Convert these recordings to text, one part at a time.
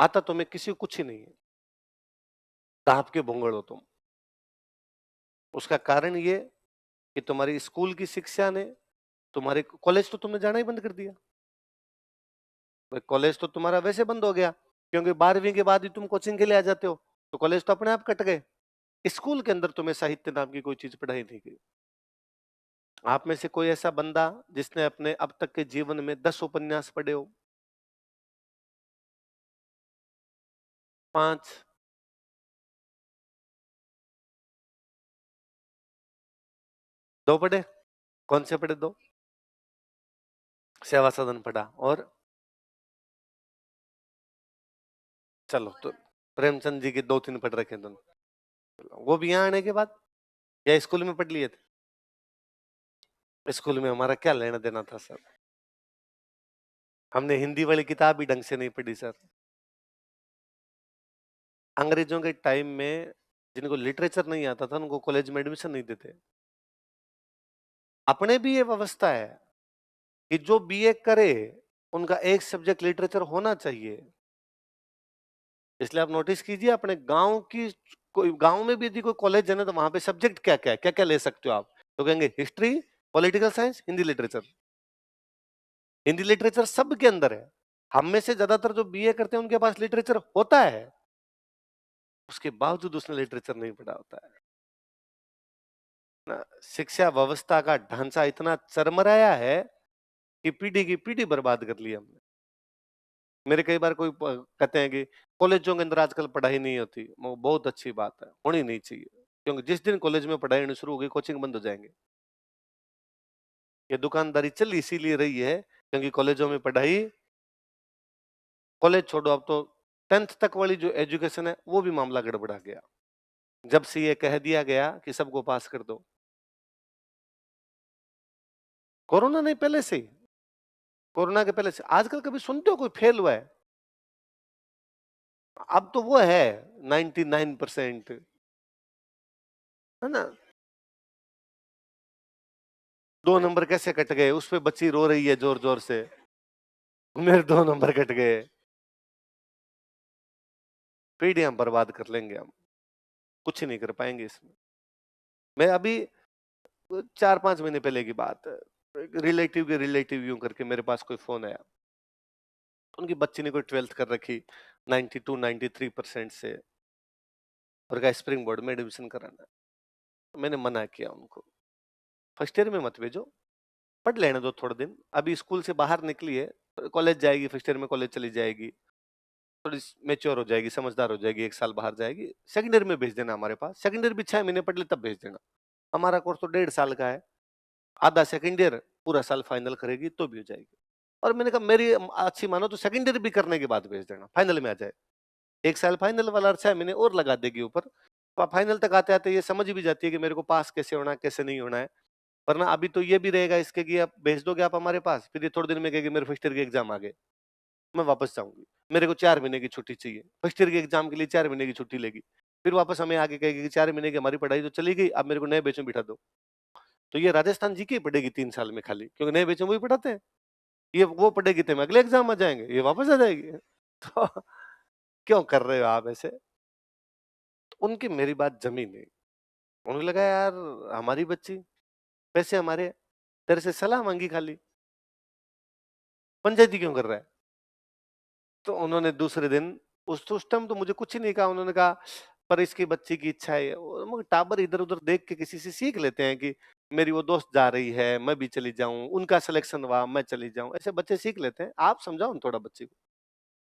आता तुम्हें किसी को कुछ ही नहीं है, दाब के भोंगड़ हो तुम। उसका कारण ये कि तुम्हारी स्कूल की शिक्षा ने, तुम्हारे कॉलेज तो तुमने जाना ही बंद कर दिया। भाई कॉलेज तो तुम्हारा वैसे बंद हो गया, क्योंकि 12वीं के बाद ही तुम कोचिंग के लिए आ जाते हो, तो कॉलेज तो अपने आप कट गए। स्कूल के अंदर तुम्हें साहित्य नाम की कोई चीज पढ़ाई नहीं गई। आप में से कोई ऐसा बंदा जिसने अपने अब तक के जीवन में 10 उपन्यास पढ़े हो? 5? दो पढ़े? कौन से पढ़े? दो? सेवा सदन पढ़ा, और चलो तो प्रेमचंद जी के 2-3 पढ़ रखे तुमने, वो भी यहाँ आने के बाद, या स्कूल में पढ़ लिए थे? स्कूल में हमारा क्या लेना देना था सर? हमने हिंदी वाली किताब भी ढंग से नहीं पढ़ी सर। अंग्रेजों के टाइम में जिनको लिटरेचर नहीं आता था उनको कॉलेज में एडमिशन नहीं देते। अपने भी ये व्यवस्था है कि जो बीए करे उनका एक सब्जेक्ट लिटरेचर होना चाहिए। इसलिए आप नोटिस कीजिए अपने गांव की, कोई गांव में भी यदि कोई कॉलेज है ना, तो वहां पे सब्जेक्ट क्या क्या है, क्या क्या ले सकते हो आप? तो कहेंगे history, political science, Hindi literature. Hindi literature सबके अंदर है। हम में से ज्यादातर जो बीए करते हैं उनके पास लिटरेचर होता है, उसके बावजूद उसने लिटरेचर नहीं पढ़ा होता है ना। शिक्षा व्यवस्था का ढांचा इतना चरमराया है कि पीढ़ी की पीढ़ी बर्बाद कर ली हमने। मेरे कई बार कोई कहते हैं कि कॉलेजों के अंदर आजकल पढ़ाई नहीं होती, वो बहुत अच्छी बात है, होनी नहीं चाहिए, क्योंकि जिस दिन कॉलेज में पढ़ाई होनी शुरू होगी कोचिंग बंद हो जाएंगे। ये दुकानदारी चल इसीलिए रही है क्योंकि कॉलेजों में पढ़ाई, कॉलेज छोड़ो, अब तो 10th तक वाली जो एजुकेशन है वो भी मामला गड़बड़ा गया, जब से ये कह दिया गया कि सबको पास कर दो। कोरोना नहीं, पहले से ही, कोरोना के पहले से। आजकल कभी सुनते हो कोई फेल हुआ है? अब तो वो है 99%, है ना। 2 नंबर कैसे कट गए, उस पे बच्ची रो रही है जोर जोर से, मेरे 2 नंबर कट गए। पीढ़ियां बर्बाद कर लेंगे हम, कुछ नहीं कर पाएंगे इसमें। मैं अभी 4-5 महीने पहले की बात है, रिलेटिव के रिलेटिव यूं करके मेरे पास कोई फोन आया, उनकी बच्ची ने कोई 12th कर रखी 92-93% से, और कहा स्प्रिंग बोर्ड में एडमिशन कराना है। मैंने मना किया उनको, फर्स्ट ईयर में मत भेजो, पढ़ लेने दो थोड़े दिन, अभी स्कूल से बाहर निकली है, कॉलेज जाएगी, फर्स्ट ईयर में कॉलेज चली जाएगी, थोड़ी मेच्योर हो जाएगी, समझदार हो जाएगी, 1 साल बाहर जाएगी, सेकंड ईयर में भेज देना हमारे पास। सेकंड ईयर भी 6 महीने पढ़ ले तब भेज देना, हमारा कोर्स तो 1.5 साल का है, आधा सेकंड ईयर पूरा साल फाइनल करेगी तो भी हो जाएगी। और मैंने कहा मेरी अच्छी मानो तो सेकंड ईयर भी करने के बाद भेज देना, फाइनल में आ जाए। 1 साल फाइनल वाला और 6 महीने और लगा देगी ऊपर, तो फाइनल तक आते आते ये समझ भी जाती है कि मेरे को पास कैसे होना है कैसे नहीं होना है। वरना अभी तो ये भी रहेगा इसके कि आप भेज दोगे आप हमारे पास, फिर ये थोड़े दिन में कहेगी मेरे फर्स्ट ईयर के एग्जाम आ गए, मैं वापस जाऊंगी, मेरे को 4 महीने की छुट्टी चाहिए, फर्स्ट ईयर के एग्जाम के लिए 4 महीने की छुट्टी लेगी, फिर वापस हमें आगे कहेगी कि 4 महीने की हमारी पढ़ाई तो चली गई, अब मेरे को नए बैचों बिठा दो। तो ये राजस्थान जी की पढ़ेगी 3 साल में खाली, क्योंकि नए बैचों में भी पढ़ाते हैं। ये वो पढ़ेगी तो अगले एग्जाम आ जाएंगे, ये वापस आ जाएगी। तो क्यों कर रहे हो आप ऐसे? तो उनकी मेरी बात जमी नहीं, उन्हें लगा यार हमारी बच्ची, पैसे हमारे, तेरे से सलाह मांगी खाली, पंचायती क्यों कर रहा है? तो उन्होंने दूसरे दिन, उस टाइम तो मुझे कुछ ही नहीं कहा, उन्होंने कहा पर इसकी बच्ची की इच्छा है, मगर टाबर इधर उधर देख के किसी से सीख लेते हैं कि मेरी वो दोस्त जा रही है मैं भी चली जाऊं, उनका सिलेक्शन हुआ मैं चली जाऊं, ऐसे बच्चे सीख लेते हैं। आप समझाओ ना थोड़ा बच्चे को।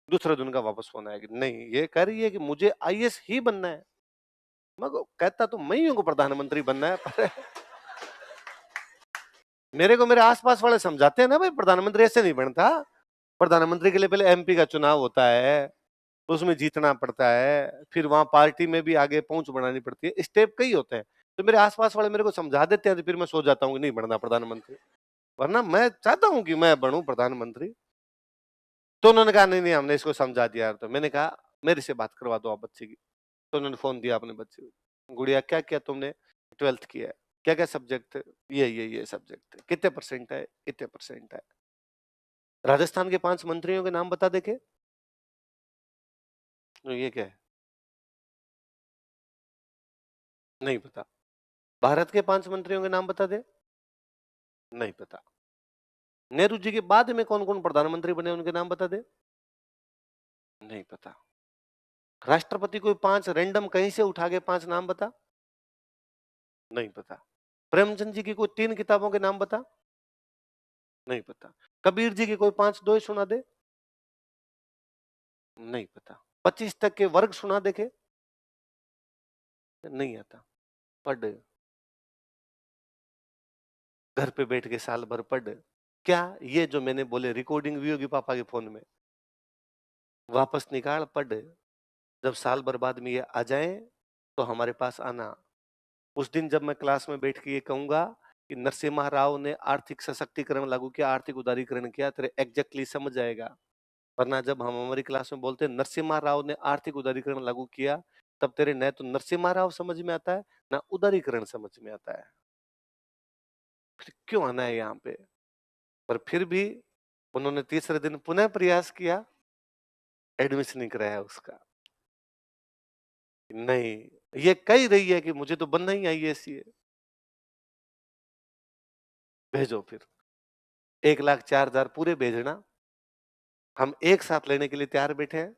दूसरे दिन का वापस फोन आया कि नहीं ये कह रही है कि मुझे आईएएस ही बनना है। मैं कहता तो मैं ही हूँ को प्रधानमंत्री बनना है, पर मेरे को मेरे आसपास वाले समझाते हैं ना भाई प्रधानमंत्री ऐसे नहीं बनता, प्रधानमंत्री के लिए पहले एमपी का चुनाव होता है, उसमें जीतना पड़ता है, फिर वहां पार्टी में भी आगे पहुंच बनानी पड़ती है, स्टेप कई होते हैं। तो मेरे आसपास वाले मेरे को समझा देते हैं, तो फिर मैं सो जाता हूँ कि नहीं बनना प्रधानमंत्री, वरना मैं चाहता हूँ कि मैं बनूं प्रधानमंत्री। तो उन्होंने कहा नहीं नहीं हमने इसको समझा दिया यार, तो मैंने कहा मेरे से बात करवा दो आप बच्चे की। तो उन्होंने फोन दिया अपने बच्चे को, गुड़िया क्या क्या तुमने 12th किया है, क्या क्या सब्जेक्ट थे, ये सब्जेक्ट थे, कितने परसेंट है, कितने परसेंट है। राजस्थान के 5 मंत्रियों के नाम बता देखे, तो ये क्या है? नहीं पता। भारत के 5 मंत्रियों के नाम बता दे। नहीं पता। नेहरू जी के बाद में कौन कौन प्रधानमंत्री बने उनके नाम बता दे। नहीं पता। राष्ट्रपति कोई 5 रैंडम कहीं से उठा के 5 नाम बता। नहीं पता। प्रेमचंद जी की कोई 3 किताबों के नाम बता। नहीं पता। कबीर जी की कोई 5 दोहे सुना दे। नहीं पता। 25 तक के वर्ग सुना देखे। नहीं आता। पढ़। घर पे बैठ के साल भर पढ़। क्या ये जो मैंने बोले रिकॉर्डिंग भी होगी पापा के फोन में, वापस निकाल पढ़। जब साल भर बाद में ये आ जाए तो हमारे पास आना। उस दिन जब मैं क्लास में बैठ के ये कहूंगा कि नरसिम्हा राव ने आर्थिक सशक्तिकरण लागू किया, आर्थिक उदारीकरण किया, तेरे एग्जैक्टली समझ जाएगा। वरना जब हम हमारी क्लास में बोलते हैं नरसिम्हा राव ने आर्थिक उदारीकरण लागू किया, तब तेरे न तो नरसिम्हा राव समझ में आता है ना उदारीकरण समझ में आता है। फिर क्यों आना है यहाँ पे? पर फिर भी उन्होंने तीसरे दिन पुनः प्रयास किया, एडमिशन नहीं कराया उसका। नहीं, ये कह रही है कि मुझे तो बनना ही आईएएस है। भेजो फिर 1,04,000 पूरे भेजना। हम एक साथ लेने के लिए तैयार बैठे हैं।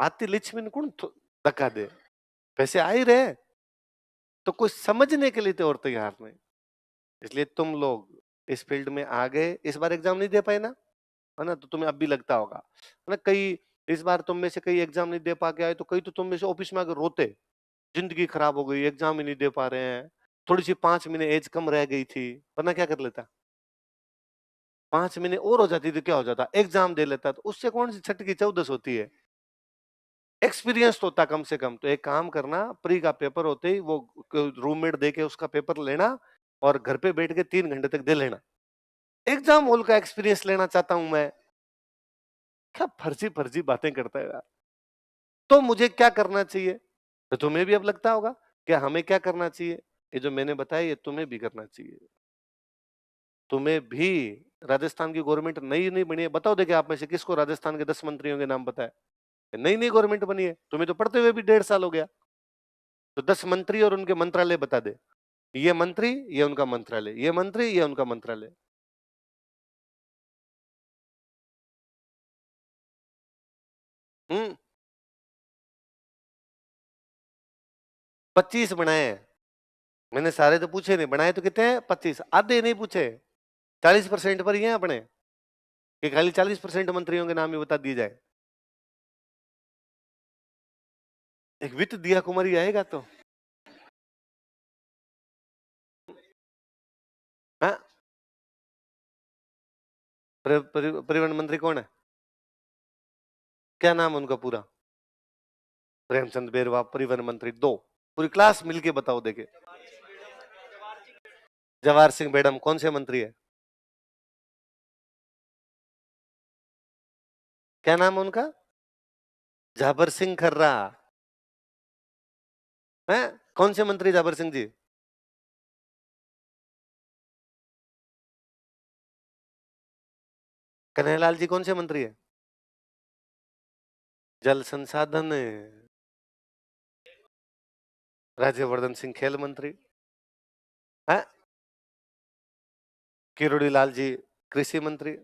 आती लिचमिन कौन धक्का दे? पैसे आ ही रहे, तो कोई समझने के लिए तो और तैयार नहीं। इसलिए तुम लोग इस फील्ड में आ गए, इस बार एग्जाम नहीं दे पाए ना, है ना? तो तुम्हें अब भी लगता होगा, है ना? कई इस बार तुम में से कई एग्जाम नहीं दे पा के आए, तो कई तो तुम में से ऑफिस में आकर रोते, जिंदगी खराब हो गई, एग्जाम ही नहीं दे पा रहे हैं। थोड़ी सी 5 महीने एज कम रह गई थी, वरना क्या कर लेता? 5 महीने और हो जाती तो क्या हो जाता? एग्जाम दे लेता। तो उससे कौन सी छठ की चौदस होती है? एक्सपीरियंस तो होता कम से कम। तो एक काम करना, प्री का पेपर होते ही वो रूममेट दे के उसका पेपर लेना और घर पे बैठ के 3 घंटे तक दे लेना। एग्जाम हॉल का एक्सपीरियंस लेना चाहता हूं मैं। क्या फर्जी फर्जी बातें करता है यार। तो मुझे क्या करना चाहिए? तो तुम्हें भी अब लगता होगा कि हमें क्या करना चाहिए। ये जो मैंने बताया ये तुम्हें भी करना चाहिए। तुम्हें भी। राजस्थान की गवर्नमेंट नई नहीं बनी है, बताओ देखिए आप में से किसको राजस्थान के 10 मंत्रियों के नाम बताए? नई नई गवर्नमेंट बनी है, तुम्हें तो पढ़ते हुए भी 1.5 साल हो गया। तो 10 मंत्री और उनके मंत्रालय बता दे। ये मंत्री, ये उनका मंत्रालय, ये मंत्री, ये उनका मंत्रालय। हम्म। 25 बनाए हैं। मैंने सारे तो पूछे नहीं, बनाए तो कितने हैं? 25। आधे नहीं पूछे। 40% पर ही हैं अपने, कि खाली 40% मंत्रियों के नाम ही बता दिए जाए। एक वित्त दिया कुमारी आएगा तो। हाँ। परिवहन मंत्री कौन है? क्या नाम है उनका पूरा? प्रेमचंद बेरवा परिवहन मंत्री। दो पूरी क्लास मिलके बताओ देखे। जवाहर सिंह मैडम कौन से मंत्री है? क्या नाम है उनका? जाबर सिंह खर्रा है। कौन से मंत्री जाबर सिंह जी? कन्हैयालाल जी कौन से मंत्री है? जल संसाधन। राज्यवर्धन सिंह खेल मंत्री है। किरोड़ी लाल जी कृषि मंत्री।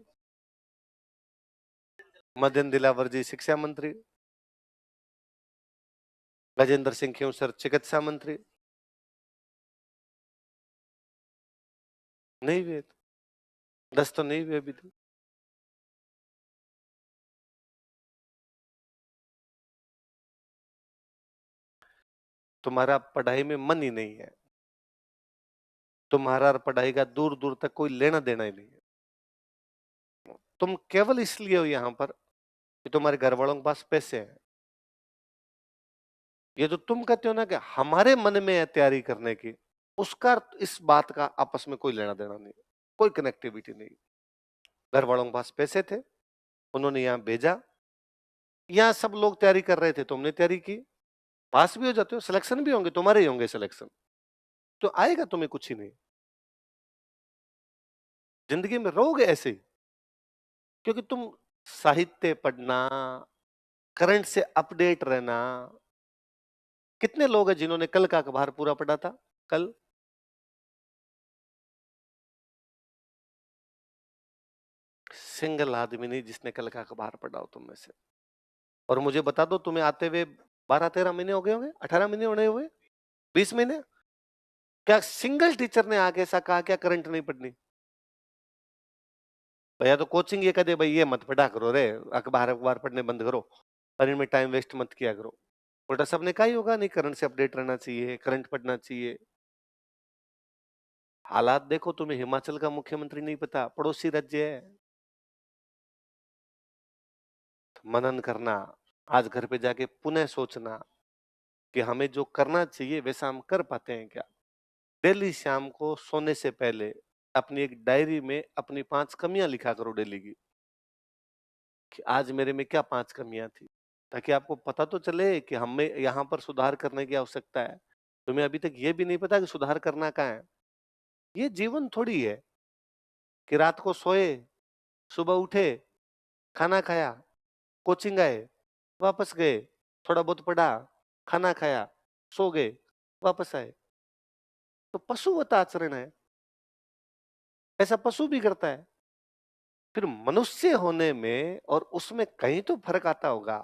मदन दिलावर जी शिक्षा मंत्री। गजेंद्र सिंह खेवसर चिकित्सा मंत्री। नहीं हुए? 10 तो नहीं हुए अभी तो। तुम्हारा पढ़ाई में मन ही नहीं है। तुम्हारा और पढ़ाई का दूर दूर तक कोई लेना देना ही नहीं है। तुम केवल इसलिए हो यहाँ पर कि तुम्हारे घर वालों के पास पैसे हैं। ये जो तुम कहते हो ना कि हमारे मन में है तैयारी करने की, उसका इस बात का आपस में कोई लेना देना नहीं, कोई कनेक्टिविटी नहीं। घर वालों के पास पैसे थे, उन्होंने यहाँ भेजा। यहाँ सब लोग तैयारी कर रहे थे, तुमने तैयारी की, पास भी हो जाते हो, सिलेक्शन भी होंगे, तुम्हारे ही होंगे सिलेक्शन। तो आएगा तुम्हें कुछ ही नहीं। जिंदगी में रहोगे ऐसे ही, क्योंकि तुम साहित्य पढ़ना, करंट से अपडेट रहना। कितने लोग हैं जिन्होंने कल का अखबार पूरा पढ़ा था? कल सिंगल आदमी नहीं जिसने कल का अखबार पढ़ा हो तुम में से। और मुझे बता दो, तुम्हें आते हुए 12-13 महीने हो गए होंगे, 18 महीने होने हुए, 20 महीने। क्या सिंगल टीचर ने आके ऐसा कहा क्या करंट नहीं पढ़नी? भैया तो कोचिंग ये कह दे भाई ये मत पढ़ा करो रे, अखबार अखबार पढ़ने बंद करो और इनमें टाइम वेस्ट मत किया करो। उल्टा सबने कहा ही होगा नहीं करंट से अपडेट रहना चाहिए, करंट पढ़ना चाहिए। हालात देखो, तुम्हें हिमाचल का मुख्यमंत्री नहीं पता, पड़ोसी राज्य है। मनन करना, आज घर पे जाके पुनः सोचना कि हमें जो करना चाहिए वैसा हम कर पाते हैं क्या। डेली शाम को सोने से पहले अपनी एक डायरी में अपनी 5 कमियां लिखा करो डेली की, कि आज मेरे में क्या 5 कमियां थी, ताकि आपको पता तो चले कि हमें यहाँ पर सुधार करने की आवश्यकता है। तुम्हें अभी तक ये भी नहीं पता कि सुधार करना कहाँ है। ये जीवन थोड़ी है कि रात को सोए, सुबह उठे, खाना खाया, कोचिंग आए, वापस गए, थोड़ा बहुत पढ़ा, खाना खाया, सो गए, वापस आए। तो पशुवत आचरण है, ऐसा पशु भी करता है। फिर मनुष्य होने में और उसमें कहीं तो फर्क आता होगा,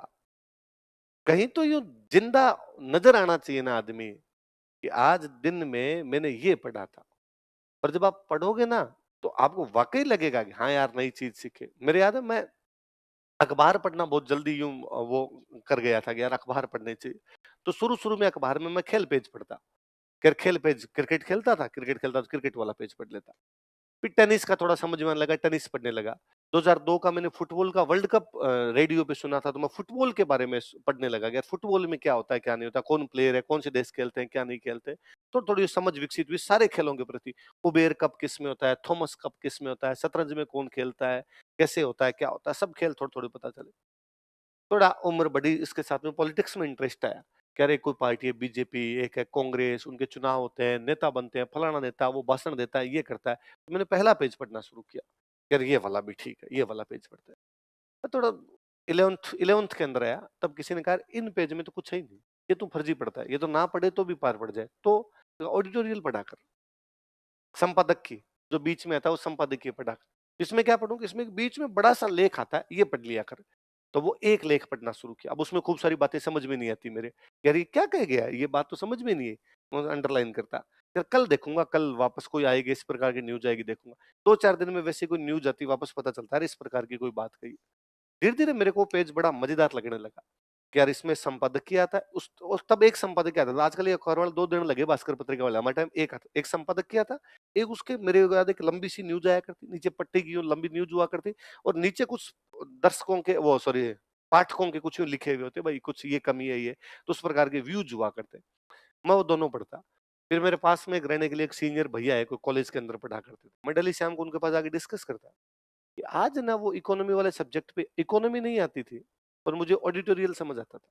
कहीं तो यूं जिंदा नजर आना चाहिए ना आदमी, कि आज दिन में मैंने ये पढ़ा था। और जब आप पढ़ोगे ना तो आपको वाकई लगेगा कि हाँ यार नई चीज सीखे। मेरे याद है, मैं अखबार पढ़ना बहुत जल्दी यूं वो कर गया था कि यार अखबार पढ़ने चाहिए। तो शुरू शुरू में अखबार में मैं खेल पेज पढ़ता, खेल पेज, क्रिकेट खेलता तो क्रिकेट वाला पेज पढ़ लेता। फिर टेनिस का थोड़ा समझ में आने लगा, टेनिस पढ़ने लगा। 2002 का मैंने फुटबॉल का वर्ल्ड कप रेडियो पे सुना था, तो मैं फुटबॉल के बारे में पढ़ने लगा कि यार फुटबॉल में क्या होता है क्या नहीं होता, कौन प्लेयर है, कौन से देश खेलते हैं क्या नहीं खेलते। तो थोड़ी समझ विकसित हुई सारे खेलों के प्रति। उबेर कप किस में होता है, थॉमस कप किस में होता है, शतरंज में कौन खेलता है, कैसे होता है, क्या होता है, सब खेल थोड़े थोड़े पता चले। थोड़ा उम्र बढ़ी, इसके साथ में पॉलिटिक्स में इंटरेस्ट आया। कह रहे कोई पार्टी है बीजेपी, एक है कांग्रेस, उनके चुनाव होते हैं, नेता बनते हैं, फलाना नेता वो भाषण देता है, ये करता है। तो मैंने पहला पेज पढ़ना शुरू किया, यार ये वाला भी ठीक है, ये वाला पेज पढ़ते हैं। मैं थोड़ा 11th के अंदर आया, तब किसी ने कहा इन पेज में तो कुछ है ही नहीं, ये तो फर्जी पढ़ता है, ये तो ना पढ़े तो भी पार पड़ जाए। तो ऑडिटोरियल पढ़ा कर, संपादक की जो बीच में आता है वो संपादकीय पढ़ा कर। इसमें क्या पढ़ूंगा, इसमें बीच में बड़ा सा लेख आता है, ये पढ़ लिया कर। तो वो एक लेख पढ़ना शुरू किया। अब उसमें खूब सारी बातें समझ में नहीं आती मेरे, यार ये क्या कह गया, ये बात तो समझ में नहीं है। मैं अंडरलाइन करता, यार कल देखूंगा, कल वापस कोई आएगी इस प्रकार की न्यूज आएगी देखूंगा। 2-4 दिन में वैसे कोई न्यूज आती, वापस पता चलता है इस प्रकार की कोई बात कही। धीरे धीरे मेरे को पेज बड़ा मजेदार लगने लगा कि यार इसमें संपादकीय आता है, उस तब एक संपादकीय आता था। आजकल ये अखबार वाले 2 दिन लगे, भास्कर पत्रिका वाले, हमारे टाइम एक आता, एक संपादकीय आता, एक उसके मेरे को याद है एक लंबी सी न्यूज आया करती, नीचे पट्टी की यूं लंबी न्यूज हुआ करती, और नीचे कुछ दर्शकों के वो सॉरी पाठकों के कुछ यूं लिखे हुए होते, भाई कुछ ये कमी है ये, तो उस प्रकार के व्यूज हुआ करते। मैं वो दोनों पढ़ता। फिर मेरे पास में एक रहने के लिए एक सीनियर भैया है, कोई कॉलेज के अंदर पढ़ा करते थे, मैं डेली शाम को उनके पास आके डिस्कस करता कि आज ना वो इकोनॉमी वाले सब्जेक्ट पे, इकोनॉमी नहीं आती थी पर मुझे ऑडिटोरियल समझ आता था।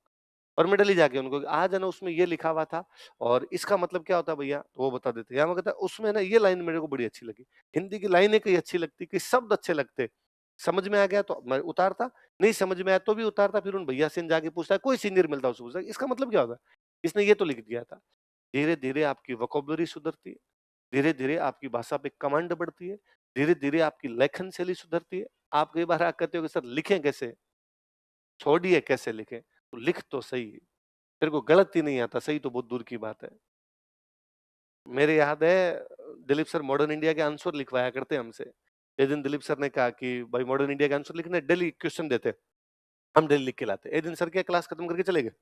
और मैं डेली जाके उनको आज है ना उसमें ये लिखा हुआ था और इसका मतलब क्या होता है भैया, तो वो बता देते। या मैं कहता उसमें ना ये लाइन मेरे को बड़ी अच्छी लगी, हिंदी की लाइनें कई अच्छी लगती, कई शब्द अच्छे लगते, समझ में आ गया तो मैं उतारता, नहीं समझ में आया तो भी उतारता। फिर उन भैया से जाके पूछता, कोई सीनियर मिलता उससे पूछता इसका मतलब क्या होता है, इसने ये तो लिख दिया था। धीरे धीरे आपकी वोकेबुलरी सुधरती है, धीरे धीरे आपकी भाषा पे कमांड बढ़ती है, धीरे धीरे आपकी लेखन शैली सुधरती है। आप कई बार कहते हो कि सर लिखें कैसे, छोड़िए कैसे लिखें, तो लिख तो सही, तेरे को गलत ही नहीं आता, सही तो बहुत दूर की बात है। मेरे याद है दिलीप सर मॉडर्न इंडिया के आंसर लिखवाया करते हमसे। एक दिन दिलीप सर ने कहा कि भाई मॉडर्न इंडिया के आंसर लिखने, डेली क्वेश्चन देते, हम डेली लिख के लाते। एक दिन सर क्या क्लास खत्म करके चले गए,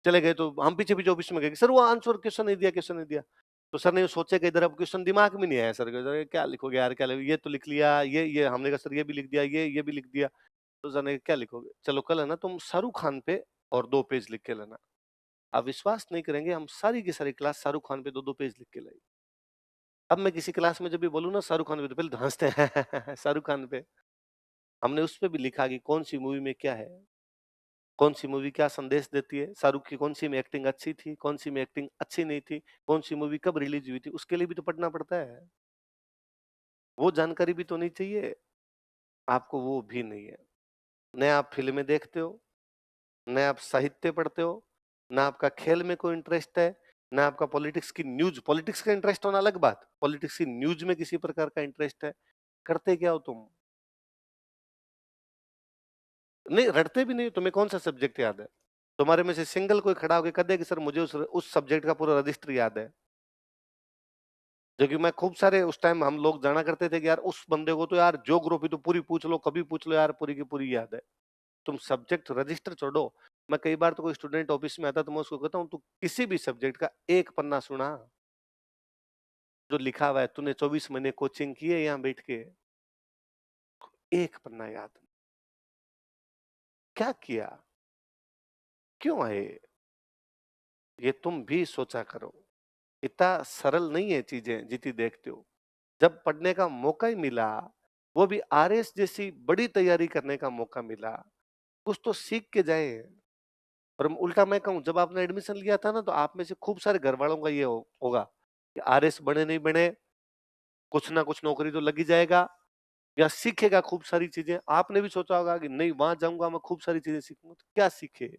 चले गए तो हम पीछे पीछे ऑफिस में गए, सर वो आंसर क्वेश्चन नहीं दिया, क्वेश्चन नहीं दिया। तो सर ने सोचे कि इधर अब क्वेश्चन दिमाग में नहीं आया सर के, सर क्या लिखोगे यार, क्या लिखोगे? ये तो लिख लिया, ये हमने कहा सर ये भी लिख दिया, ये भी लिख दिया। तो सर ने कहा, क्या लिखोगे, चलो कल है ना तुम शाहरुख खान पे और 2 पेज लिख के लाना। आप विश्वास नहीं करेंगे, हम सारी की सारी क्लास शाहरुख खान पे 2-2 पेज लिख के लाई। अब मैं किसी क्लास में जब भी बोलूँ ना शाहरुख खान पे, तो पहले तो हंसते हैं शाहरुख खान पे। हमने उस पे भी लिखा कि कौन सी मूवी में क्या है, कौन सी मूवी क्या संदेश देती है, शाहरुख की कौन सी में एक्टिंग अच्छी थी, कौन सी में एक्टिंग अच्छी नहीं थी, कौन सी मूवी कब रिलीज हुई थी, उसके लिए भी तो पढ़ना पड़ता है। वो जानकारी भी तो नहीं चाहिए आपको, वो भी नहीं है। नया आप फिल्में देखते हो, न आप साहित्य पढ़ते हो, ना आपका खेल में कोई इंटरेस्ट है, ना आपका पॉलिटिक्स का इंटरेस्ट होना अलग बात, पॉलिटिक्स की न्यूज में किसी प्रकार का इंटरेस्ट है, करते क्या हो तुम? नहीं, रटते भी नहीं, तुम्हें कौन सा सब्जेक्ट याद है? तुम्हारे में से सिंगल कोई खड़ा होके कह दे कि सर मुझे उस सब्जेक्ट का पूरा रजिस्टर याद है। जो कि मैं खूब सारे उस टाइम हम लोग जाना करते थे कि यार उस बंदे को तो यार ज्योग्राफी तो पूरी पूछ लो, कभी पूछ लो यार, पूरी की पूरी याद है। तुम सब्जेक्ट रजिस्टर छोड़ो। मैं कई बार तो कोई स्टूडेंट ऑफिस में आता तो मैं उसको कहता हूँ, तू किसी भी सब्जेक्ट का एक पन्ना सुना जो लिखा हुआ है, तूने 24 महीने कोचिंग की है यहाँ बैठ के, एक पन्ना याद नहीं। क्या किया, क्यों आए, ये तुम भी सोचा करो। इतना सरल नहीं है चीजें जितनी देखते हो। जब पढ़ने का मौका ही मिला, वो भी आरएस जैसी बड़ी तैयारी करने का मौका मिला, कुछ तो सीख के जाए। और उल्टा मैं कहूं, जब आपने एडमिशन लिया था ना, तो आप में से खूब सारे घर वालों का ये होगा कि आरएस बने नहीं बने, कुछ ना कुछ नौकरी तो लगी जाएगा या सीखेगा खूब सारी चीजें। आपने भी सोचा होगा कि नहीं, वहां जाऊंगा मैं खूब सारी चीजें सीखूंगा, तो क्या सीखे?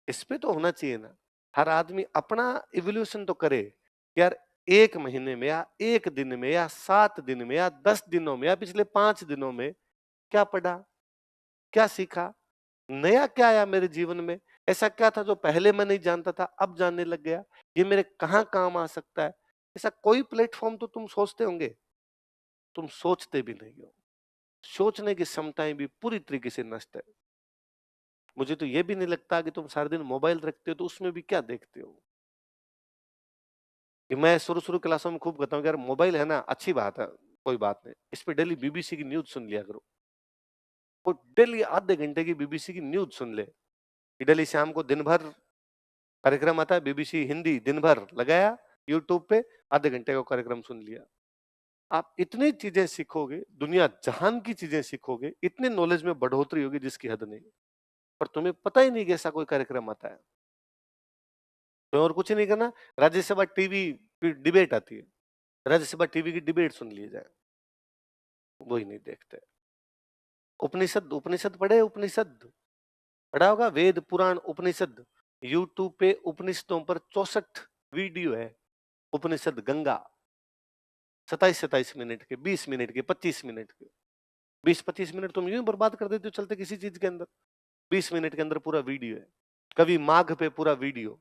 इस पे तो होना चाहिए ना। हर आदमी अपना इवोल्यूशन तो करे कि यार, एक महीने में या एक दिन में या 7 दिन में या 10 दिनों में या पिछले 5 दिनों में क्या पढ़ा, क्या सीखा, नया क्या आया मेरे जीवन में, ऐसा क्या था जो पहले मैं नहीं जानता था अब जानने लग गया, ये मेरे कहाँ काम आ सकता है। ऐसा कोई प्लेटफॉर्म तो तुम सोचते होंगे, तुम सोचते भी नहीं हो। सोचने की क्षमताएं भी पूरी तरीके से नष्ट है। मुझे तो ये भी नहीं लगता कि तुम सारा दिन मोबाइल रखते हो तो उसमें भी क्या देखते हो। कि मैं शुरू क्लासों में खूब कहता हूँ कि यार, मोबाइल है ना, अच्छी बात है, कोई बात नहीं, इस पे डेली बीबीसी की न्यूज सुन लिया करो। वो डेली आधे घंटे की बीबीसी की न्यूज सुन ले। डेली शाम को दिन भर कार्यक्रम आता है बीबीसी हिंदी, दिन भर लगाया यूट्यूब पे, आधे घंटे का कार्यक्रम सुन लिया। आप इतनी चीजें सीखोगे, दुनिया जहान की चीजें सीखोगे, इतने नॉलेज में बढ़ोतरी होगी जिसकी हद नहीं। पर तुम्हें पता ही नहीं कि ऐसा कोई कार्यक्रम आता है। तो और कुछ नहीं करना, राज्यसभा टीवी की डिबेट आती है, राज्यसभा टीवी की डिबेट सुन ली जाए, वही नहीं देखते। उपनिषद उपनिषद पढ़े, उपनिषद पढ़ा होगा, वेद पुराण उपनिषद। यूट्यूब पे उपनिषदों पर 64 वीडियो है। उपनिषद गंगा, 27-27 मिनट के, 20 मिनट के, 25 मिनट के। 20-25 मिनट तुम यूं ही बर्बाद कर देते हो चलते किसी चीज के अंदर। 20 मिनट के अंदर पूरा वीडियो है। कवि माघ पे पूरा वीडियो,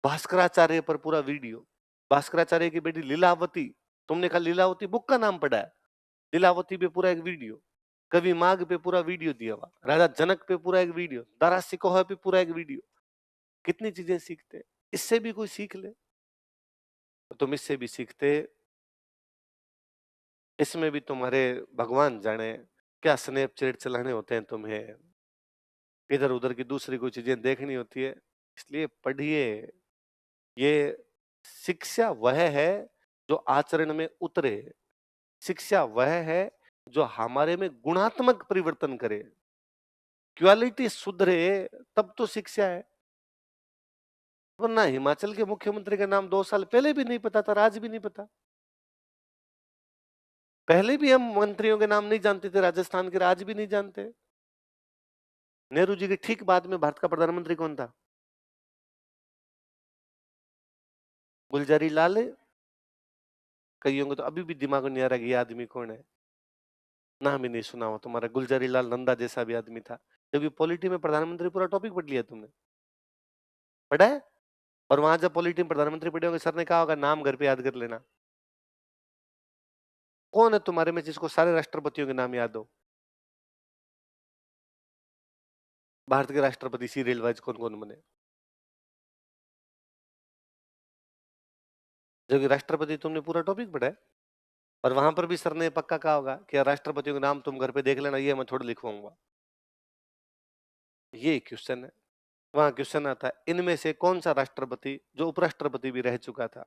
भास्कराचार्य पर पूरा वीडियो, भास्कराचार्य की बेटी लीलावती, तुमने कहा लीलावती बुक का नाम पढ़ा है, लीलावती पे पूरा एक वीडियो, कवि माघ पे पूरा वीडियो दिया हुआ, राजा जनक पे पूरा एक वीडियो, दारा सिकोहा पे पूरा एक वीडियो। कितनी चीजें सीखते हैं। इससे भी कोई सीख ले तो तुम इससे भी सीखते। इसमें भी तुम्हारे भगवान जाने क्या स्नैपचैट चलाने होते हैं तुम्हें, इधर उधर की दूसरी कोई चीजें देखनी होती है। इसलिए पढ़िए। ये शिक्षा वह है जो आचरण में उतरे, शिक्षा वह है जो हमारे में गुणात्मक परिवर्तन करे, क्वालिटी सुधरे, तब तो शिक्षा है। वरना हिमाचल के मुख्यमंत्री का नाम 2 साल पहले भी नहीं पता था, आज भी नहीं पता। पहले भी हम मंत्रियों के नाम नहीं जानते थे, राजस्थान के आज भी नहीं जानते। नेहरू जी के ठीक बाद में भारत का प्रधानमंत्री कौन था? गुलजारी लाल। कई होंगे तो अभी भी दिमाग में नहीं आ रहा कि ये आदमी कौन है। नाम ही नहीं सुना हो तुम्हारा, गुलजारी लाल नंदा जैसा भी आदमी था। जबकि पॉलिटी में प्रधानमंत्री पूरा टॉपिक पढ़ लिया तुमने, पढ़ा है। और वहां जब पॉलिटी में प्रधानमंत्री पढ़े होंगे, सर ने कहा होगा नाम घर पे याद कर लेना। कौन है तुम्हारे में जिसको सारे राष्ट्रपतियों के नाम याद हो? भारत के राष्ट्रपति सीरियल वाइज कौन कौन बने? जबकि राष्ट्रपति तुमने पूरा टॉपिक पढ़ा है। और वहां पर भी सर ने पक्का कहा होगा कि यार राष्ट्रपतियों के नाम तुम घर पे देख लेना, ये मैं थोड़ा लिखवाऊंगा। ये क्वेश्चन है। वहां क्वेश्चन आता है, इनमें से कौन सा राष्ट्रपति जो उपराष्ट्रपति भी रह चुका था?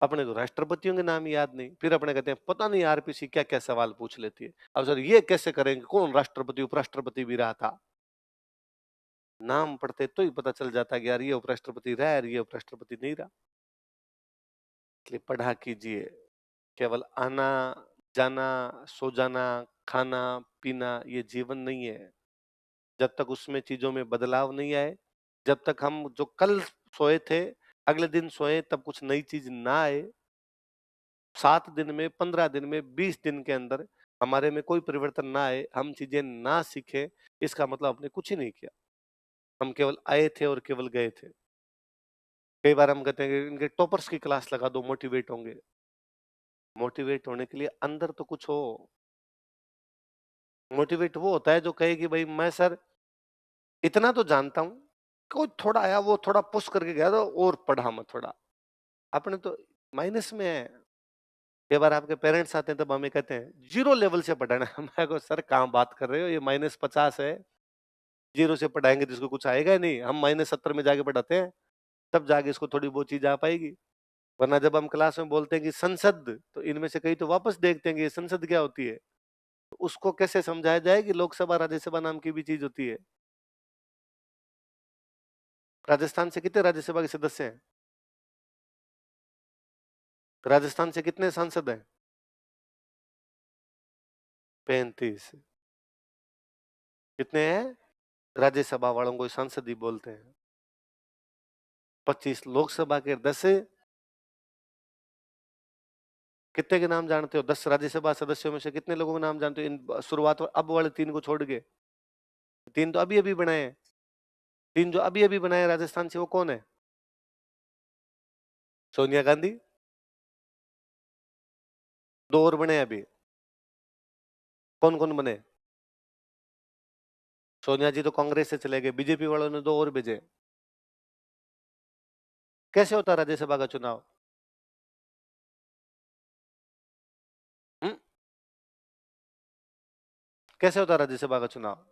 अपने तो राष्ट्रपतियों के नाम याद नहीं, फिर अपने कहते हैं पता नहीं आरपीसी क्या क्या सवाल पूछ लेती है। अब सर ये कैसे करेंगे, कौन राष्ट्रपति उपराष्ट्रपति भी रहा था? नाम पढ़ते तो ही पता चल जाता है कि यार ये उपराष्ट्रपति रहा है, ये उपराष्ट्रपति नहीं रहा। इसलिए पढ़ा कीजिए। केवल आना जाना, सो जाना, खाना पीना ये जीवन नहीं है। जब तक उसमें चीजों में बदलाव नहीं आए, जब तक हम जो कल सोए थे, अगले दिन सोए तब कुछ नई चीज ना आए, 7 दिन में, 15 दिन में, 20 दिन के अंदर हमारे में कोई परिवर्तन ना आए, हम चीजें ना सीखें, इसका मतलब हमने कुछ ही नहीं किया। हम केवल आए थे और केवल गए थे। कई बार हम कहते हैं कि इनके टॉपर्स की क्लास लगा दो, मोटिवेट होंगे। मोटिवेट होने के लिए अंदर तो कुछ हो। मोटिवेट वो होता है जो कहे कि भाई मैं सर इतना तो जानता हूँ, कोई थोड़ा आया वो थोड़ा पुश करके गया तो और पढ़ा मैं थोड़ा, अपने तो माइनस में है। कई बार आपके पेरेंट्स आते हैं तब हमें कहते हैं जीरो लेवल से पढ़ाना मैं को सर कहाँ बात कर रहे हो, ये -50 है, जीरो से पढ़ाएंगे जिसको कुछ आएगा ही नहीं, हम -70 में जाके पढ़ाते हैं, तब जाके इसको थोड़ी बहुत चीज आ पाएगी। वरना जब हम क्लास में बोलते हैं कि संसद, तो इनमें से कई तो वापस देखते हैं कि ये संसद क्या होती है, तो उसको कैसे समझाया जाए कि लोकसभा राज्यसभा नाम की भी चीज होती है। राजस्थान से कितने राज्यसभा के सदस्य हैं? राजस्थान से कितने सांसद हैं? 35। कितने हैं? राज्यसभा वालों को सांसद ही बोलते हैं। 25 लोकसभा के 10, कितने के नाम जानते हो? 10 राज्यसभा सदस्यों में से कितने लोगों के नाम जानते हो? इन शुरुआत अब वाले 3 को छोड़ के, 3 तो अभी अभी बनाए हैं। 3 जो अभी अभी बनाए राजस्थान से, वो कौन है? सोनिया गांधी। 2 और बने अभी। कौन कौन बने? सोनिया जी तो कांग्रेस से चले गए, बीजेपी वालों ने 2 और भेजे। कैसे होता राज्यसभा का चुनाव? हम्म? कैसे होता राज्यसभा का चुनाव?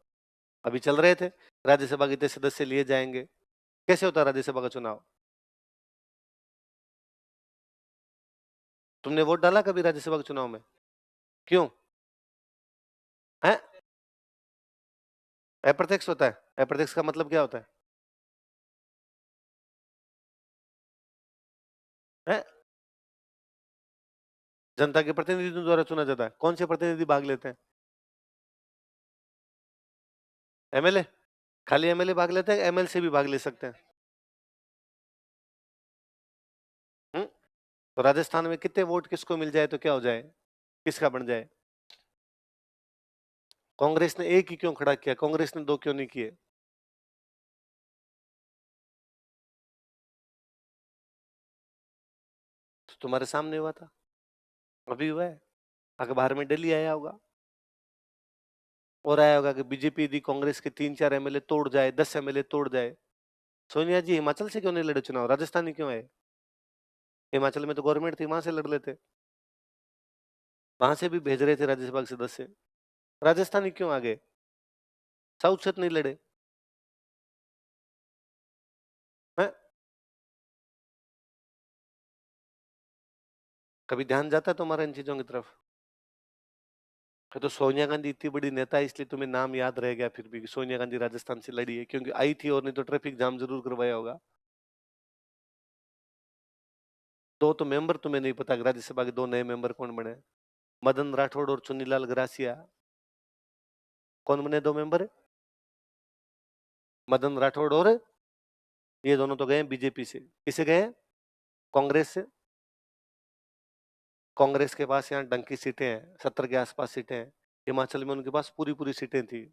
अभी चल रहे थे, राज्यसभा के कितने सदस्य लिए जाएंगे, कैसे होता राज्यसभा का चुनाव? तुमने वोट डाला कभी राज्यसभा के चुनाव में? क्यों? है? अप्रत्यक्ष होता है। अप्रत्यक्ष का मतलब क्या होता है? है? जनता के प्रतिनिधित्व द्वारा चुना जाता है। कौन से प्रतिनिधि भाग लेते हैं? एमएलए? खाली एमएलए भाग लेते हैं, एमएलसी भी भाग ले सकते हैं। हम्म? तो राजस्थान में कितने वोट किसको मिल जाए तो क्या हो जाए, किसका बन जाए? कांग्रेस ने एक ही क्यों खड़ा किया, कांग्रेस ने 2 क्यों नहीं किए? तो तुम्हारे सामने हुआ था, अभी हुआ है, अखबार में डेली आया होगा। और आया होगा कि बीजेपी यदि कांग्रेस के 3-4 एमएलए तोड़ जाए, 10 एमएलए तोड़ जाए। सोनिया जी हिमाचल से क्यों नहीं लड़े चुनाव, राजस्थान ही क्यों आए? हिमाचल में तो गवर्नमेंट थी, वहां से लड़ लेते। वहां से भी भेज रहे थे राज्यसभा के सदस्य, राजस्थान ही क्यों आ गए? साउथ से तो नहीं लड़े? हैं? कभी ध्यान जाता है तुम्हारा इन चीजों की तरफ? तो सोनिया गांधी इतनी बड़ी नेता है इसलिए तुम्हें नाम याद रह गया फिर भी कि सोनिया गांधी राजस्थान से लड़ी है, क्योंकि आई थी, और नहीं तो ट्रैफिक जाम जरूर करवाया होगा। 2 तो मेंबर तुम्हें नहीं पता कि राज्यसभा के 2 नए मेंबर कौन बने? मदन राठौड़ और चुन्नीलाल ग्रासिया। कौन बने 2 मेंबर? मदन राठौड़ और ये दोनों तो गए बीजेपी से। किसे गए? कांग्रेस से। कांग्रेस के पास यहाँ डंकी सीटें हैं, 70 के आसपास सीटें हैं। हिमाचल में उनके पास पूरी पूरी सीटें थी,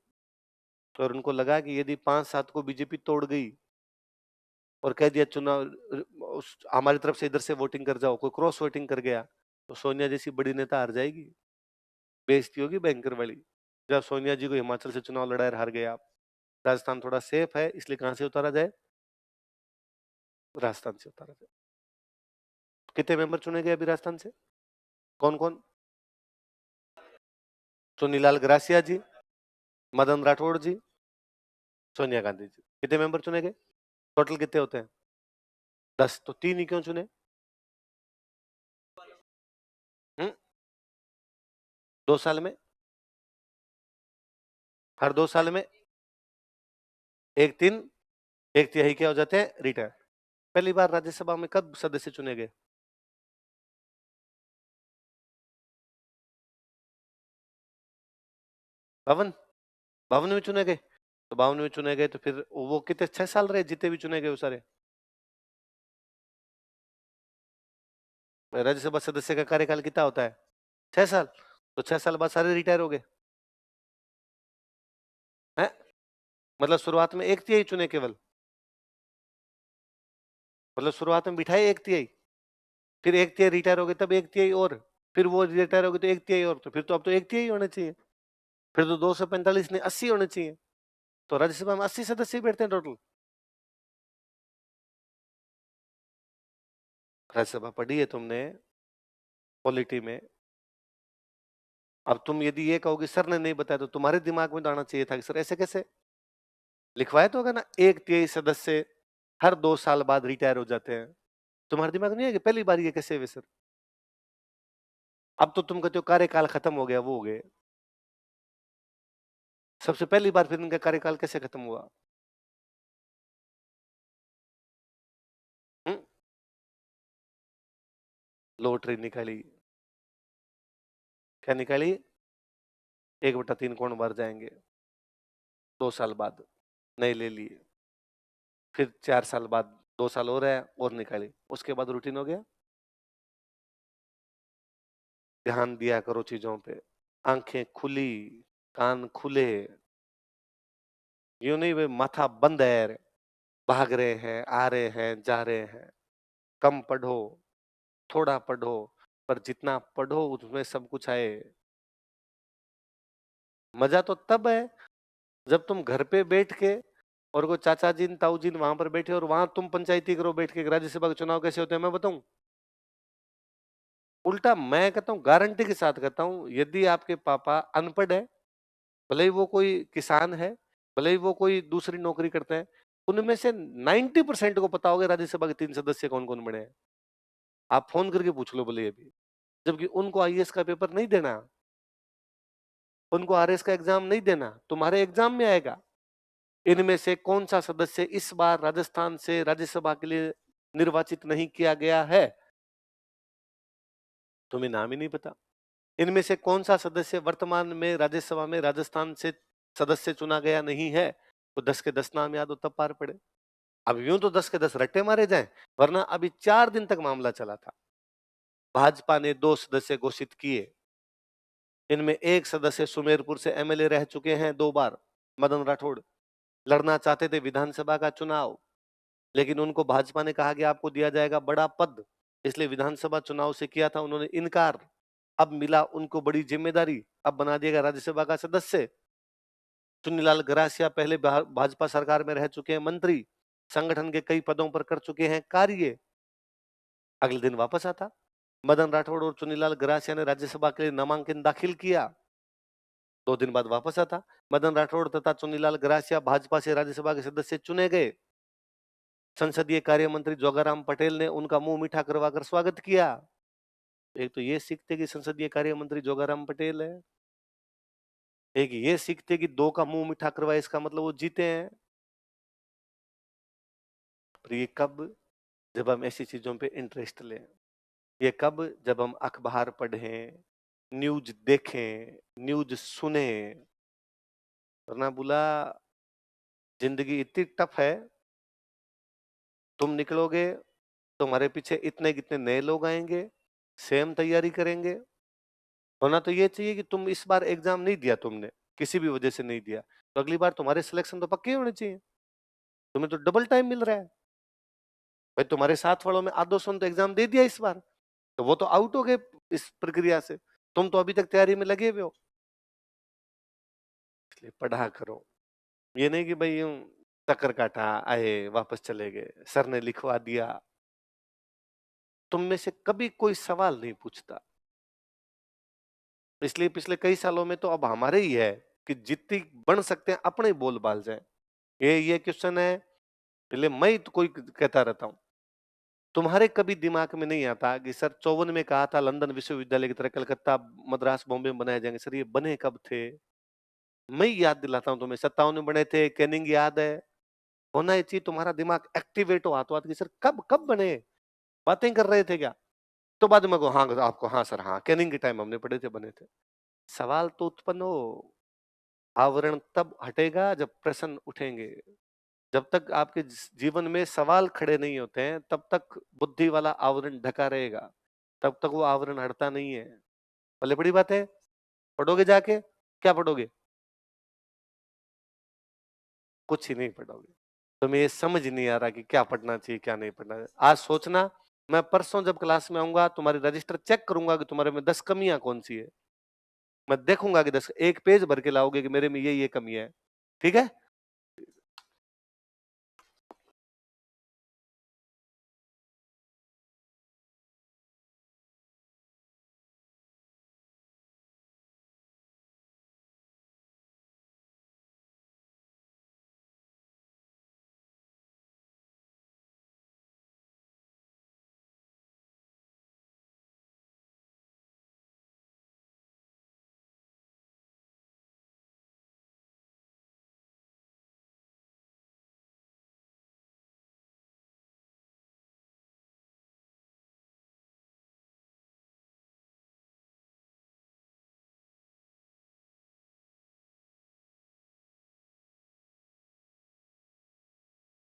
तो और उनको लगा कि यदि 5-7 को बीजेपी तोड़ गई और कह दिया चुनाव हमारी तरफ से इधर से वोटिंग कर जाओ, कोई क्रॉस वोटिंग कर गया, तो सोनिया जैसी बड़ी नेता हार जाएगी, बेइज्जती होगी बैंकर वाली। जब सोनिया जी को हिमाचल से चुनाव लड़ाए हार गए आप। राजस्थान थोड़ा सेफ है, इसलिए कहां से उतारा जाए? राजस्थान से उतारा जाए। कितने मेंबर चुने गए अभी राजस्थान से? कौन कौन? चुन्नीलाल ग्रासिया जी, मदन राठौड़ जी, सोनिया गांधी जी। कितने मेंबर चुने गए? टोटल कितने होते हैं? 10। तो 3 ही क्यों चुने? 2 साल में, हर 2 साल में एक तीन, एक तिहाई क्या हो जाते हैं, रिटायर। पहली बार राज्यसभा में कब सदस्य चुने गए? 52। 52 में चुने गए। तो 52 में चुने गए, तो फिर वो कितने 6 साल रहे, जितने भी चुने गए वो सारे। राज्यसभा सदस्य का कार्यकाल कितना होता है? 6 साल। तो 6 साल बाद सारे रिटायर हो गए हैं। मतलब शुरुआत में एक तिहाई चुने केवल, मतलब शुरुआत में बिठाए एक तिहाई, फिर एक तिहाई रिटायर हो गए, तब एक तिहाई और, फिर वो रिटायर हो गए तो एक तिहाई और, तो फिर तो अब तो एक तिहाई होने चाहिए, फिर तो 245 ने 80 होने चाहिए। तो राज्यसभा में 80 सदस्य बैठते हैं टोटल। राज्यसभा पढ़ी है तुमने पॉलिटी में? अब तुम यदि ये कहोगे सर ने नहीं बताया, तो तुम्हारे दिमाग में तो आना चाहिए था कि सर ऐसे कैसे। लिखवाया तो होगा ना, एक तिहाई सदस्य हर 2 साल बाद रिटायर हो जाते हैं। तुम्हारे दिमाग में नहीं है कि पहली बार ये कैसे हुए सर? अब तो तुम कहते हो कार्यकाल खत्म हो गया, वो हो गए। सबसे पहली बार फिर इनका कार्यकाल कैसे खत्म हुआ? हम्म? लॉटरी निकाली। क्या निकाली? 1/3 कौन बार जाएंगे 2 साल बाद, नहीं ले लिए। फिर 4 साल बाद 2 साल और है, और निकाली, उसके बाद रूटीन हो गया। ध्यान दिया करो चीजों पे, आंखें खुली, कान खुले, यूं नहीं वे माथा बंद है, भाग रहे हैं, आ रहे हैं, जा रहे हैं। कम पढ़ो, थोड़ा पढ़ो, पर जितना पढ़ो उसमें सब कुछ आए। मजा तो तब है जब तुम घर पे बैठ के, और कोई चाचा जी ताऊ जी वहां पर बैठे, और वहां तुम पंचायती करो बैठ के राज्यसभा के चुनाव कैसे होते हैं मैं बताऊं। उल्टा मैं कहता हूँ, गारंटी के साथ कहता हूँ, यदि आपके पापा अनपढ़ है, भले ही वो कोई किसान है, भले ही वो कोई दूसरी नौकरी करते हैं, उनमें से 90% को पता होगा राज्यसभा के 3 सदस्य कौन कौन बने हैं। आप फोन करके पूछ लो भले अभी। जबकि उनको आईएएस का पेपर नहीं देना, उनको आरएस का एग्जाम नहीं देना, तुम्हारे एग्जाम में आएगा इनमें से कौन सा सदस्य इस बार राजस्थान से राज्यसभा के लिए निर्वाचित नहीं किया गया है। तुम्हें नाम ही नहीं पता। इनमें से कौन सा सदस्य वर्तमान में राज्यसभा में राजस्थान से सदस्य चुना गया नहीं है। तो 10 के 10 नाम याद हो तब पार पड़े। अब यूं तो 10 के 10 रट्टे मारे जाएं, वरना अभी 4 दिन तक मामला चला था। भाजपा ने 2 सदस्य घोषित किए, इनमें एक सदस्य सुमेरपुर से एमएलए रह चुके हैं 2 बार, मदन राठौड़। लड़ना चाहते थे विधानसभा का चुनाव, लेकिन उनको भाजपा ने कहा कि आपको दिया जाएगा बड़ा पद, इसलिए विधानसभा चुनाव से किया था उन्होंने इनकार। अब मिला उनको बड़ी जिम्मेदारी, अब बना दिएगा राज्यसभा का सदस्य। चुन्नीलाल गरासिया पहले भाजपा सरकार में रह चुके हैं मंत्री, संगठन के कई पदों पर कर चुके हैं कार्य। अगले दिन वापस आता, मदन राठौड़ और चुन्नीलाल गरासिया ने राज्यसभा के लिए नामांकन दाखिल किया। 2 दिन बाद वापस आता, मदन राठौड़ तथा चुन्नीलाल गरासिया भाजपा से राज्यसभा के सदस्य चुने गए। संसदीय कार्य मंत्री जोगाराम पटेल ने उनका मुंह मीठा करवाकर स्वागत किया। एक तो ये सीखते कि संसदीय कार्य मंत्री जोगाराम पटेल है, एक ये सीखते कि 2 का मुंह मीठा करवाए इसका मतलब वो जीते हैं। और ये कब? जब हम ऐसी चीजों पे इंटरेस्ट लें। ये कब? जब हम अखबार पढ़ें, न्यूज देखें, न्यूज सुने। वरना बोला जिंदगी इतनी टफ है, तुम निकलोगे तुम्हारे पीछे इतने कितने नए लोग आएंगे, सेम तैयारी करेंगे। होना तो ये चाहिए कि तुम इस बार एग्जाम नहीं दिया, तुमने किसी भी वजह से नहीं दिया, तो अगली बार तुम्हारे सिलेक्शन तो पक्के होने चाहिए। तुम्हें तो डबल टाइम मिल रहा है भाई। तुम्हारे साथ वालों में आधो सन तो एग्जाम दे दिया इस बार, तो वो तो आउट हो गए इस प्रक्रिया से। तुम तो अभी तक तैयारी में लगे हुए हो। इसलिए पढ़ा करो, ये नहीं कि भाई यूं चक्कर काटा आए वापस चले गए, सर ने लिखवा दिया। तुम में से कभी कोई सवाल नहीं पूछता। इसलिए पिछले कई सालों में तो अब हमारे ही है कि जितनी बन सकते हैं अपने ही बोल बाल जाए। ये क्वेश्चन है, पहले मैं ही तो कोई कहता रहता हूँ। तुम्हारे कभी दिमाग में नहीं आता कि सर 54 में कहा था लंदन विश्वविद्यालय की तरह कलकत्ता मद्रास बॉम्बे में बनाए जाएंगे, सर ये बने कब थे? मैं ही याद दिलाता हूँ तुम्हें, 57 में बने थे, कैनिंग याद है। होना ही चाहिए तुम्हारा दिमाग एक्टिवेट हो हाथों हाथ की, सर कब कब बने, बातें कर रहे थे क्या? तो बाद में को हाँ आपको, हाँ सर हाँ कैनिंग के टाइम हमने पढ़े थे, बने थे। सवाल तो उत्पन्न हो। आवरण तब हटेगा जब प्रश्न उठेंगे। जब तक आपके जीवन में सवाल खड़े नहीं होते हैं, तब तक बुद्धि वाला आवरण ढका रहेगा, तब तक वो आवरण हटता नहीं है। पल्ले बड़ी बात है। पढ़ोगे जाके, क्या पढ़ोगे? कुछ ही नहीं पढ़ोगे। तुम्हें ये समझ नहीं आ रहा कि क्या पढ़ना चाहिए, क्या नहीं पढ़ना चाहिए। आज सोचना, मैं परसों जब क्लास में आऊंगा तुम्हारी रजिस्टर चेक करूंगा कि तुम्हारे में 10 कमियां कौन सी है। मैं देखूंगा कि 10 एक पेज भर के लाओगे कि मेरे में ये कमी है। ठीक है?